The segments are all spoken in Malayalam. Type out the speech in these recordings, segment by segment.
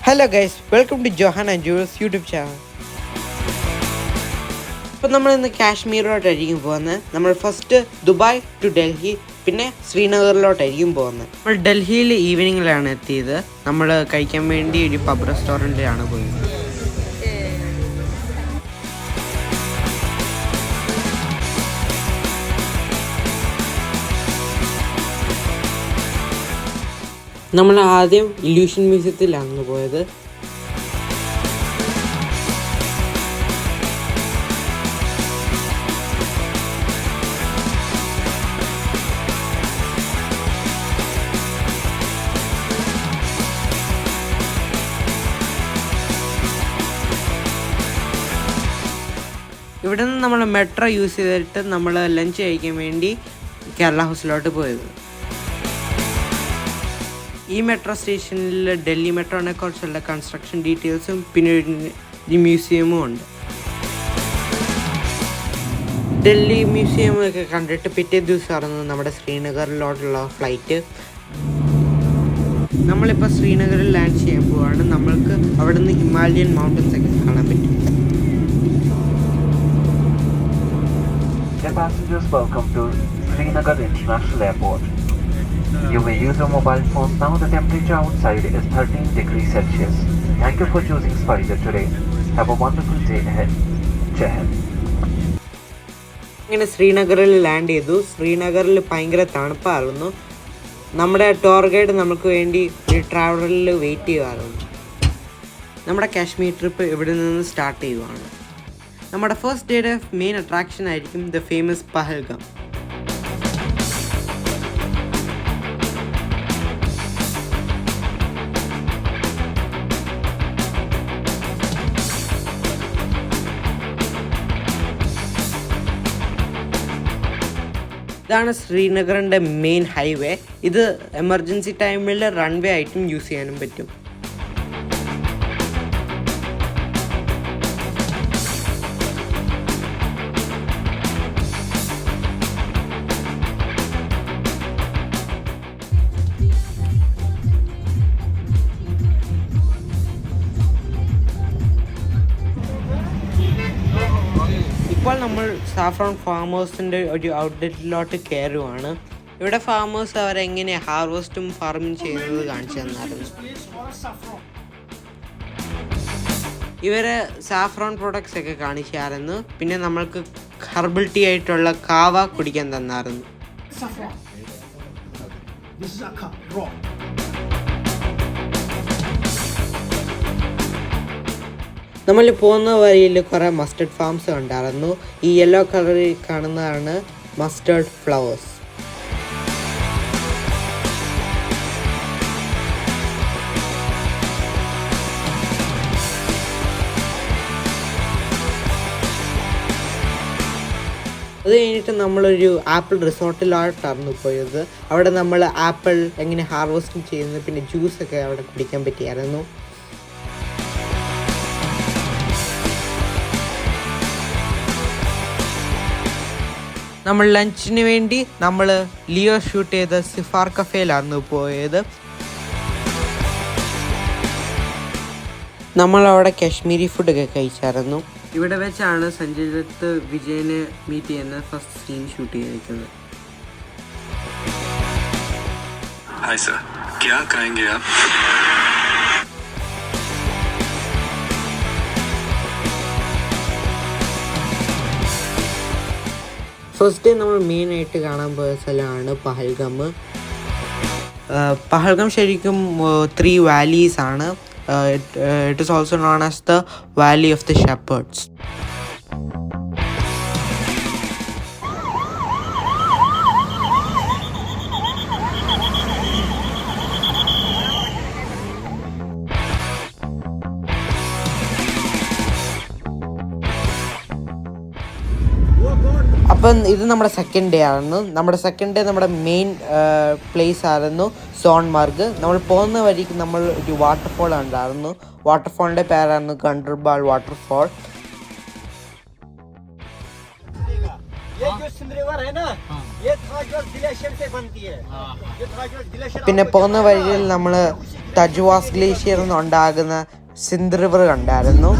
Hello guys, welcome to Johan and Jules YouTube channel. ഇപ്പോൾ നമ്മൾ ഇന്ന് കാശ്മീരിലോട്ടായിരിക്കും പോകുന്നത്. നമ്മൾ ഫസ്റ്റ് ദുബായ് ടു ഡൽഹി, പിന്നെ ശ്രീനഗറിലോട്ടായിരിക്കും പോകുന്നത്. നമ്മൾ ഡൽഹിയിൽ ഈവനിങ്ങിലാണ് എത്തിയത്. നമ്മൾ കഴിക്കാൻ വേണ്ടി ഒരു പബ് റെസ്റ്റോറൻറ്റിലാണ് പോയത്. നമ്മൾ ആദ്യം ഇല്യൂഷൻ മ്യൂസിയത്തിലാണ് പോയത്. ഇവിടെ നിന്ന് നമ്മൾ മെട്രോ യൂസ് ചെയ്തിട്ട് നമ്മൾ ലഞ്ച് കഴിക്കാൻ വേണ്ടി കേരള ഹൗസിലോട്ട് പോയത്. ഈ മെട്രോ സ്റ്റേഷനിൽ ഡൽഹി മെട്രോനെ കുറിച്ചുള്ള കൺസ്ട്രക്ഷൻ ഡീറ്റെയിൽസും പിന്നെ ഒരു മ്യൂസിയമും ഉണ്ട്. ഡൽഹി മ്യൂസിയമൊക്കെ കണ്ടിട്ട് പിറ്റേ ദിവസമായിരുന്നു നമ്മുടെ ശ്രീനഗറിലോട്ടുള്ള ഫ്ലൈറ്റ്. നമ്മളിപ്പോൾ ശ്രീനഗറിൽ ലാൻഡ് ചെയ്യാൻ പോവാണ്. നമ്മൾക്ക് അവിടെ നിന്ന് ഹിമാലയൻ മൗണ്ടൻസ് ഒക്കെ കാണാൻ പറ്റും. Passengers, welcome to Srinagar International Airport. You may use your mobile phone now. The temperature outside is 13 degrees Celsius. Thank you for choosing Spicer today. Have a wonderful day ahead. Jai Hind. ഇങ്ങനെ ശ്രീനഗറിൽ ലാൻഡ് ചെയ്തു. ശ്രീനഗറിൽ ഭയങ്കര തണുപ്പായിരുന്നു. നമ്മുടെ ടൂർ ഗൈഡ് നമുക്ക് വേണ്ടി ഒരു ട്രാവലറിൽ വെയിറ്റ് ചെയ്യുമായിരുന്നു. നമ്മുടെ കാശ്മീർ ട്രിപ്പ് ഇവിടെ നിന്ന് സ്റ്റാർട്ട് ചെയ്യുവാണ്. നമ്മുടെ ഫസ്റ്റ് ഡേയുടെ മെയിൻ അട്രാക്ഷൻ ആയിരിക്കും ദ ഫേമസ് പഹൽഗാം. ഇതാണ് ശ്രീനഗറിൻ്റെ മെയിൻ ഹൈവേ. ഇത് എമർജൻസി ടൈമിൽ റൺവേ ആയിട്ടും യൂസ് ചെയ്യാനും പറ്റും. ഇപ്പോൾ നമ്മൾ സാഫ്രോൺ ഫാമേഴ്സിൻ്റെ ഒരു ഔട്ട്ലെറ്റിലോട്ട് കയറുവാണ്. ഇവിടെ ഫാമേഴ്സ് അവരെങ്ങനെ ഹാർവെസ്റ്റും ഫാർമിങ് ചെയ്യുന്നത് കാണിച്ചു തന്നായിരുന്നു. ഇവരെ സാഫ്രോൺ പ്രൊഡക്ട്സ് ഒക്കെ കാണിച്ചായിരുന്നു. പിന്നെ നമ്മൾക്ക് ഹെർബൽ ടീ ആയിട്ടുള്ള കാവ കുടിക്കാൻ തന്നായിരുന്നു. നമ്മൾ പോകുന്ന വഴിയിൽ കുറേ മസ്റ്റർഡ് ഫാംസ് ഉണ്ടായിരുന്നു. ഈ യെല്ലോ കളറിൽ കാണുന്നതാണ് മസ്റ്റർഡ് ഫ്ലവേഴ്സ്. അത് കഴിഞ്ഞിട്ട് നമ്മളൊരു ആപ്പിൾ റിസോർട്ടിലോട്ടായിരുന്നു പോയത്. അവിടെ നമ്മൾ ആപ്പിൾ എങ്ങനെ ഹാർവെസ്റ്റിംഗ് ചെയ്യുന്നത് പിന്നെ ജ്യൂസൊക്കെ അവിടെ കുടിക്കാൻ പറ്റിയായിരുന്നു. നമ്മൾ ലഞ്ചിന് വേണ്ടി നമ്മൾ ലിയോ ഷൂട്ട് ചെയ്ത സിഫാർ കഫേയിലാണ് പോയത്. നമ്മളവിടെ കാശ്മീരി ഫുഡൊക്കെ കഴിച്ചായിരുന്നു. ഇവിടെ വെച്ചാണ് സഞ്ജയ് ദത്ത് വിജയനെ മീറ്റ് ചെയ്യുന്ന ഫസ്റ്റ് സീൻ ഷൂട്ട് ചെയ്തിരിക്കുന്നത്. ഹായ് സർ, ക്യാ കहेंगे आप? ഫസ്റ്റ് ഡേ നമ്മൾ മെയിനായിട്ട് കാണാൻ പോയ സ്ഥലമാണ് പഹൽഗാം. പഹൽഗാം ശരിക്കും 3 വാലീസ് ആണ്. It is also known as the Valley of the shepherd's. അപ്പം ഇത് നമ്മുടെ സെക്കൻഡ് ഡേ ആയിരുന്നു. നമ്മുടെ സെക്കൻഡ് ഡേ നമ്മുടെ മെയിൻ പ്ലേസ് ആയിരുന്നു സോൺമാർഗ്. നമ്മൾ പോകുന്ന വഴിക്ക് നമ്മൾ ഒരു വാട്ടർഫോൾ ഉണ്ടായിരുന്നു. വാട്ടർഫോളിൻ്റെ പേരായിരുന്നു ഗണ്ടർബാൾ വാട്ടർഫോൾ. പിന്നെ പോകുന്ന വഴിയിൽ നമ്മൾ തജ്വാസ് ഗ്ലേഷ്യറിൽ നിന്നുണ്ടാകുന്ന സിന്ധ് റിവർ കണ്ടായിരുന്നു.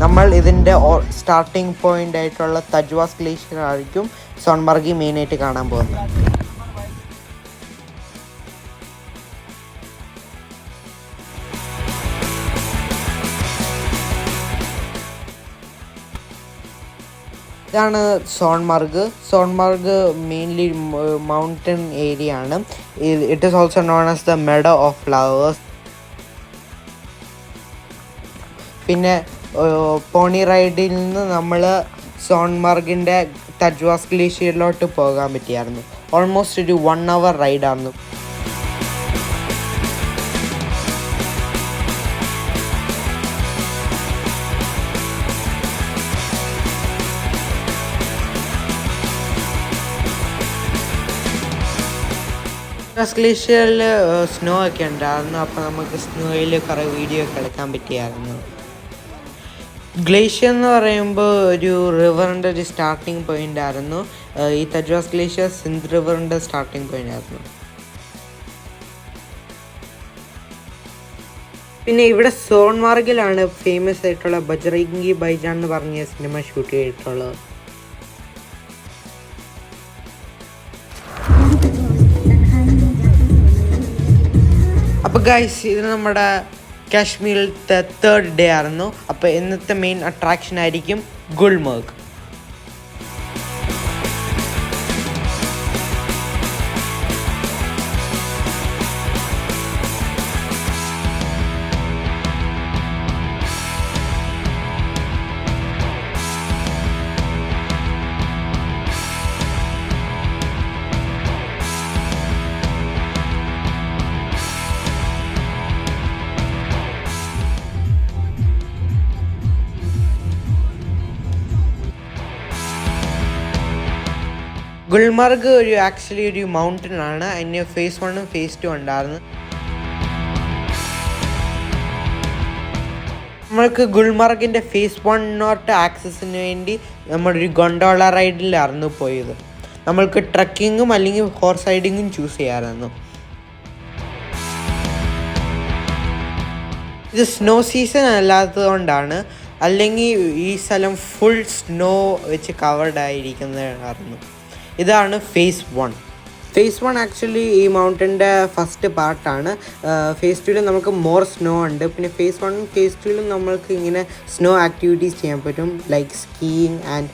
നമ്മൾ ഇതിൻ്റെ സ്റ്റാർട്ടിംഗ് പോയിന്റ് ആയിട്ടുള്ള തജ്വാസ് ഗ്ലേഷ്യർ ആയിരിക്കും സോൺമർഗി മെയിനായിട്ട് കാണാൻ പോകുന്നത്. ഇതാണ് സോൺമർഗ് മെയിൻലി മൗണ്ടൻ ഏരിയ ആണ്. It is also known as the meadow of flowers. പിന്നെ പോണി റൈഡിൽ നിന്ന് നമ്മൾ സോൺമർഗിൻ്റെ തജ്വാസ് ഗ്ലേഷ്യറിലോട്ട് പോകാൻ പറ്റിയായിരുന്നു. ഓൾമോസ്റ്റ് ഒരു 1 hour റൈഡായിരുന്നു. ഗ്ലേഷ്യറിൽ സ്നോ ഒക്കെ ഉണ്ടായിരുന്നു. അപ്പോൾ നമുക്ക് സ്നോയിൽ കുറേ വീഡിയോ ഒക്കെ എടുക്കാൻ പറ്റിയായിരുന്നു. ഗ്ലേഷ്യർ എന്ന് പറയുമ്പോൾ ഒരു റിവറിൻ്റെ ഒരു സ്റ്റാർട്ടിങ് പോയിൻ്റ് ആയിരുന്നു. ഈ തജ്വാസ് ഗ്ലേഷ്യർ സിന്ധ് റിവറിൻ്റെ സ്റ്റാർട്ടിങ് പോയിൻ്റ് ആയിരുന്നു. പിന്നെ ഇവിടെ സോൺമാർഗിലാണ് ഫേമസ് ആയിട്ടുള്ള ബജ്റംഗി ഭായ്ജാൻ എന്ന് പറഞ്ഞ സിനിമ ഷൂട്ട് ചെയ്തിട്ടുള്ളത്. അപ്പോൾ ഗൈസ്, ഇത് നമ്മുടെ കാശ്മീരിലത്തെ 3rd ഡേ ആയിരുന്നു. അപ്പോൾ ഇന്നത്തെ മെയിൻ അട്രാക്ഷൻ ആയിരിക്കും ഗുൽമർഗ്. ഗുൽമർഗ് ആക്ച്വലി ഒരു മൗണ്ടൻ ആണ്. അതിന് phase 1 ഉം phase 2 ഉണ്ടായിരുന്നു. നമ്മൾക്ക് ഗുൽമർഗിൻ്റെ phase 1 ആക്സസിന് വേണ്ടി നമ്മളൊരു ഗൊണ്ടോള റൈഡിലായിരുന്നു പോയത്. നമ്മൾക്ക് ട്രക്കിങ്ങും അല്ലെങ്കിൽ ഹോർസ് റൈഡിങ്ങും ചൂസ് ചെയ്യാമായിരുന്നു. ഇത് സ്നോ സീസൺ അല്ലാത്തത് കൊണ്ടാണ്, അല്ലെങ്കിൽ ഈ സ്ഥലം ഫുൾ സ്നോ വെച്ച് കവേർഡ് ആയിരിക്കുന്നതായിരുന്നു. ഇതാണ് phase 1. phase 1 ആക്ച്വലി ഈ മൗണ്ടൻ്റെ ഫസ്റ്റ് പാർട്ടാണ്. phase 2 നമുക്ക് മോർ സ്നോ ഉണ്ട്. പിന്നെ phase 1 ഉം phase 2 നമ്മൾക്ക് ഇങ്ങനെ സ്നോ ആക്ടിവിറ്റീസ് ചെയ്യാൻ പറ്റും, ലൈക്ക് സ്കീയിങ് ആൻഡ്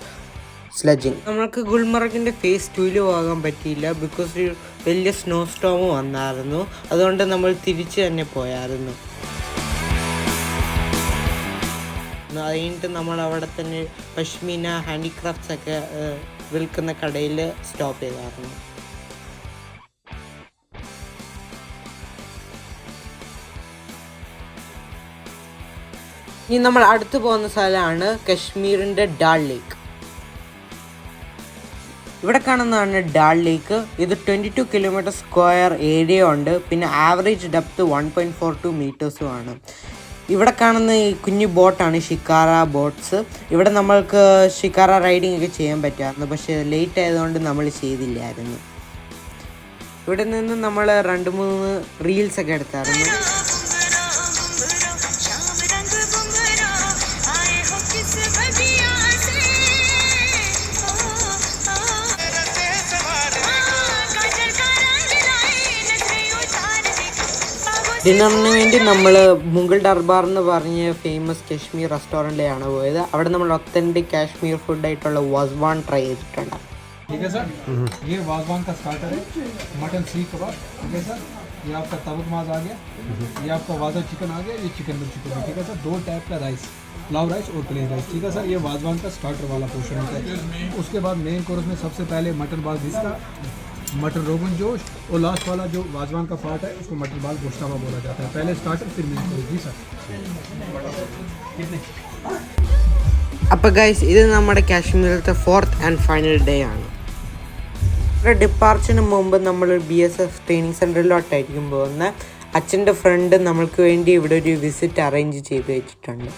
സ്ലെഡ്ജിങ്. നമ്മൾക്ക് ഗുൽമർഗിൻ്റെ phase 2 പോകാൻ പറ്റിയില്ല, ബിക്കോസ് ഒരു വലിയ സ്നോ സ്റ്റോം വന്നായിരുന്നു. അതുകൊണ്ട് നമ്മൾ തിരിച്ച് തന്നെ പോയായിരുന്നു. അത് കഴിഞ്ഞിട്ട് നമ്മൾ അവിടെ തന്നെ പഷ്മീന ഹാൻഡിക്രാഫ്റ്റ്സ് ഒക്കെ വിൽക്കുന്ന കടയിൽ സ്റ്റോപ്പ് ചെയ്തായിരുന്നു. ഇനി നമ്മൾ അടുത്ത് പോകുന്ന സ്ഥലമാണ് കശ്മീരിൻ്റെ ഡാൾ ലേക്ക്. ഇവിടെ കാണുന്നതാണ് ഡാൾ ലേക്ക്. ഇത് 22 km² ഏരിയ ഉണ്ട്. പിന്നെ ആവറേജ് ഡെപ്ത് 1.42 meters ആണ്. ഇവിടെ കാണുന്ന ഈ കുഞ്ഞു ബോട്ടാണ് ഷിക്കാര ബോട്ട്സ്. ഇവിടെ നമ്മൾക്ക് ഷിക്കാര റൈഡിങ് ഒക്കെ ചെയ്യാൻ പറ്റുമായിരുന്നു, പക്ഷേ ലേറ്റ് ആയതുകൊണ്ട് നമ്മൾ ചെയ്തില്ലായിരുന്നു. ഇവിടെ നിന്ന് നമ്മൾ 2-3 റീൽസ് ഒക്കെ എടുത്തായിരുന്നു. ഡിന്നറിന് വേണ്ടി നമ്മൾ മുഗൾ ദർബാർ എന്ന് പറഞ്ഞ ഫേമസ് കാശ്മീർ റെസ്റ്റോറൻറ്റിലാണ് പോയത്. അവിടെ നമ്മൾ ഒത്തൻറ്റിക് കാശ്മീർ ഫുഡായിട്ടുള്ള വാസ്വാൻ ട്രൈ ചെയ്തിട്ടുണ്ട്. ठीक है सर, ये वाजवान का स्टार्टर है, मटन सीख कबाब, ठीक है सर, ये आपका तबक माज आ गया, ये आपका वाजा चिकन आ गया, ये चिकन मिर्च चिकन, ठीक है सर, 2 टाइप का राइस, पुलाव राइस और प्लेन राइस, ठीक है सर। ये वाजवान का स्टार्टर वाला पोर्शन होता है। उसके बाद मेन कोर्स में सबसे पहले मटन बाल घिसका, मटन रोगन जोश और लास्ट वाला जो वाजवान का पार्ट है उसको मटन बाल गोश्तावा बोला जाता है। पहले स्टार्टर फिर मेन कोर्स। जी सर। അപ്പോൾ ഗൈസ്, ഇത് നമ്മുടെ കാശ്മീരിലത്തെ 4th and final ഡേ ആണ്. ഇവിടെ ഡിപ്പാർച്ചറിന് മുമ്പ് നമ്മൾ BSF ട്രെയിനിങ് സെൻറ്ററിലോട്ടായിരിക്കും പോകുന്നത്. അച്ഛൻ്റെ ഫ്രണ്ട് നമ്മൾക്ക് വേണ്ടി ഇവിടെ ഒരു വിസിറ്റ് അറേഞ്ച് ചെയ്ത് വെച്ചിട്ടുണ്ട്.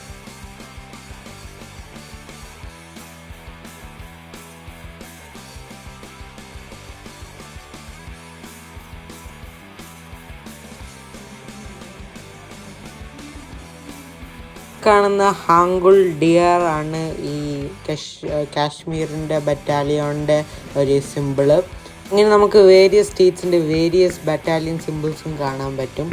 കാണുന്ന ഹാങ്കുൾ ഡിയർ ആണ് ഈ കാശ്മീരിൻ്റെ ബറ്റാലിയോണിൻ്റെ ഒരു സിമ്പിള്. ഇങ്ങനെ നമുക്ക് വേരിയസ് സ്റ്റേറ്റ്സിൻ്റെ വേരിയസ് ബറ്റാലിയൻ സിമ്പിൾസും കാണാൻ പറ്റും.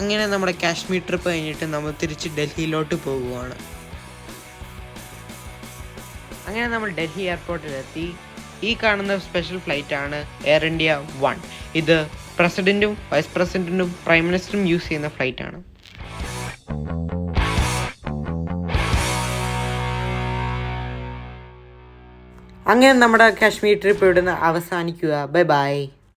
അങ്ങനെ നമ്മുടെ കാശ്മീർ ട്രിപ്പ് കഴിഞ്ഞിട്ട് നമ്മൾ തിരിച്ച് ഡൽഹിയിലോട്ട് പോകുവാണ്. അങ്ങനെ നമ്മൾ ഡൽഹി എയർപോർട്ടിലെത്തി. ഈ കാണുന്ന സ്പെഷ്യൽ ഫ്ലൈറ്റ് ആണ് എയർ ഇന്ത്യ 1. ഇത് പ്രസിഡന്റും വൈസ് പ്രസിഡന്റും പ്രൈം മിനിസ്റ്ററും യൂസ് ചെയ്യുന്ന ഫ്ലൈറ്റ് ആണ്. അങ്ങനെ നമ്മുടെ കാശ്മീർ ട്രിപ്പ് ഇവിടുന്ന് അവസാനിക്കുക. Bye bye.